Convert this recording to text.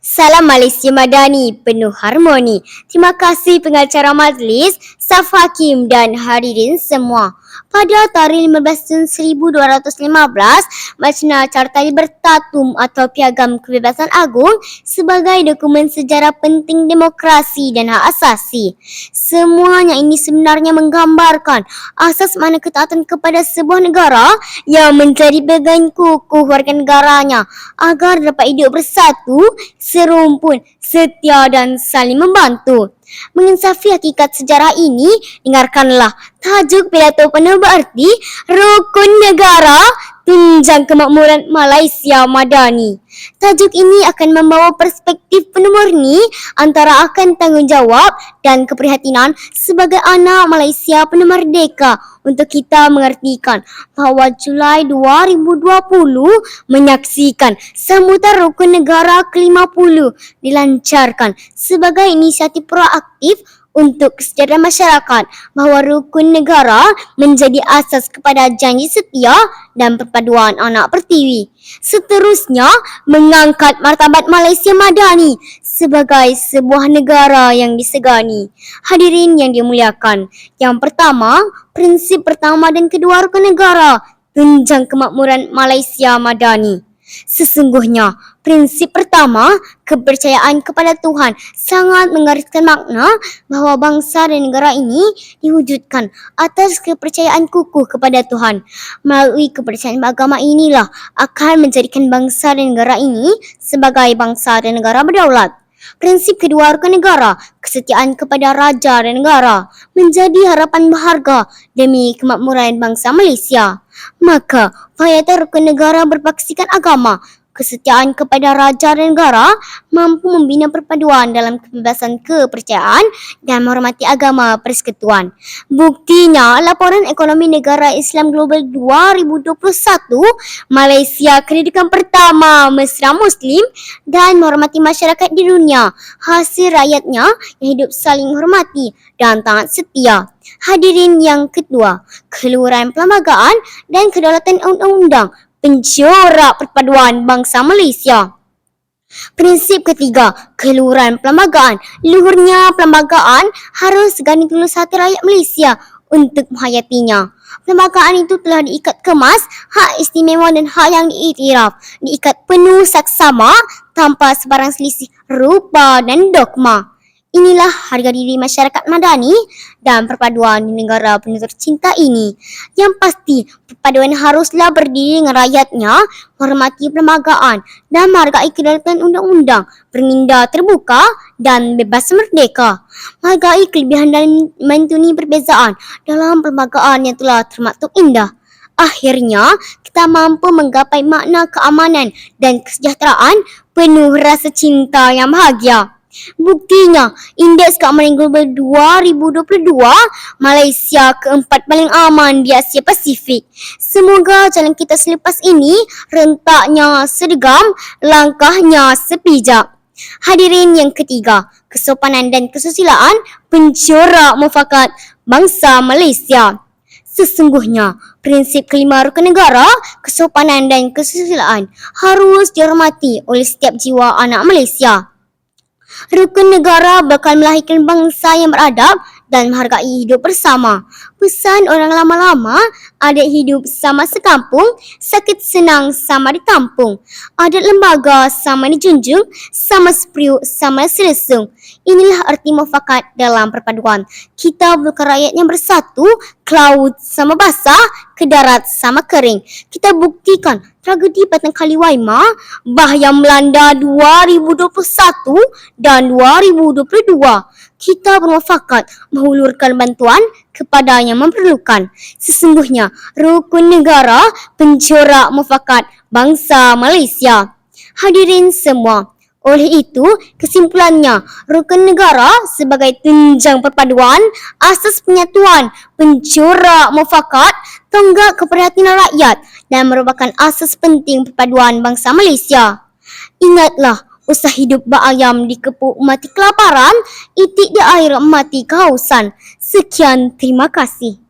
Salam Malaysia Madani penuh harmoni. Terima kasih pengacara majlis, staf hakim dan hadirin semua. Pada tarikh 15 Jun 1215, Magna Carta Libertatum atau Piagam Kebebasan Agung sebagai dokumen sejarah penting demokrasi dan hak asasi. Semuanya ini sebenarnya menggambarkan asas mana ketaatan kepada sebuah negara yang menjadi pegang kukuh warga negaranya agar dapat hidup bersatu, serumpun, setia dan saling membantu. Menginsafi hakikat sejarah ini, dengarkanlah tajuk pidato penuh berarti Rukun Negara Tunjang Kemakmuran Malaysia Madani. Tajuk ini akan membawa perspektif penuh murni antara akan tanggungjawab dan keprihatinan sebagai anak Malaysia penuh merdeka untuk kita mengertikan bahawa Julai 2020 menyaksikan sambutan Rukun Negara ke-50 dilancarkan sebagai inisiatif proaktif untuk kesejahteraan masyarakat, bahawa rukun negara menjadi asas kepada janji setia dan perpaduan anak pertiwi. Seterusnya, mengangkat martabat Malaysia Madani sebagai sebuah negara yang disegani. Hadirin yang dimuliakan, yang pertama, prinsip pertama dan kedua rukun negara tunjang kemakmuran Malaysia Madani. Sesungguhnya, prinsip pertama, kepercayaan kepada Tuhan sangat menggariskan makna bahawa bangsa dan negara ini diwujudkan atas kepercayaan kukuh kepada Tuhan. Melalui kepercayaan agama inilah akan menjadikan bangsa dan negara ini sebagai bangsa dan negara berdaulat. Prinsip kedua rukun negara, kesetiaan kepada raja dan negara, menjadi harapan berharga demi kemakmuran bangsa Malaysia. Maka, fayatan rukun negara berpaksikan agama, kesetiaan kepada raja dan negara mampu membina perpaduan dalam kebebasan kepercayaan dan menghormati agama persekutuan. Buktinya, laporan ekonomi negara Islam Global 2021, Malaysia kedudukan pertama mesra Muslim dan menghormati masyarakat di dunia, hasil rakyatnya yang hidup saling menghormati dan taat setia. Hadirin yang kedua, keluhuran perlembagaan dan kedaulatan undang-undang pencorak perpaduan bangsa Malaysia. Prinsip ketiga, keluhuran perlembagaan. Luhurnya perlembagaan harus segani tulus hati rakyat Malaysia untuk menghayatinya. Perlembagaan itu telah diikat kemas, hak istimewa dan hak yang diiktiraf, diikat penuh saksama tanpa sebarang selisih rupa dan dogma. Inilah harga diri masyarakat madani dan perpaduan di negara penuh tercinta ini. Yang pasti, perpaduan haruslah berdiri dengan rakyatnya, menghormati perlembagaan dan menghargai kedaulatan undang-undang, berminda terbuka dan bebas merdeka. Menghargai kelebihan dan mentuni perbezaan dalam perlembagaan yang telah termaktub indah. Akhirnya, kita mampu menggapai makna keamanan dan kesejahteraan penuh rasa cinta yang bahagia. Buktinya, Indeks Keamanan Global 2022, Malaysia keempat paling aman di Asia Pasifik. Semoga jalan kita selepas ini rentaknya sedegam, langkahnya sepijak. Hadirin yang ketiga, kesopanan dan kesusilaan pencorak mufakat bangsa Malaysia. Sesungguhnya, prinsip kelima rukun negara, kesopanan dan kesusilaan harus dihormati oleh setiap jiwa anak Malaysia. Rukun negara bakal melahirkan bangsa yang beradab dan menghargai hidup bersama. Pesan orang lama-lama, adat hidup sama sekampung, sakit senang sama ditampung. Adat lembaga sama dijunjung, sama seperiuk sama selesung. Inilah arti mufakat dalam perpaduan. Kita bukan rakyat yang bersatu, ke laut sama basah, ke darat sama kering. Kita buktikan tragedi Batang Kali Waima, bahaya melanda 2021 dan 2022. Kita bermufakat menghulurkan bantuan kepada yang memerlukan. Sesungguhnya, rukun negara pencorak mufakat bangsa Malaysia. Hadirin semua, oleh itu, kesimpulannya, rukun negara sebagai tunjang perpaduan, asas penyatuan, pencorak mufakat, tonggak keprihatinan rakyat dan merupakan asas penting perpaduan bangsa Malaysia. Ingatlah, usah hidup berayam dikepuk mati kelaparan, itik di air mati kehausan. Sekian, terima kasih.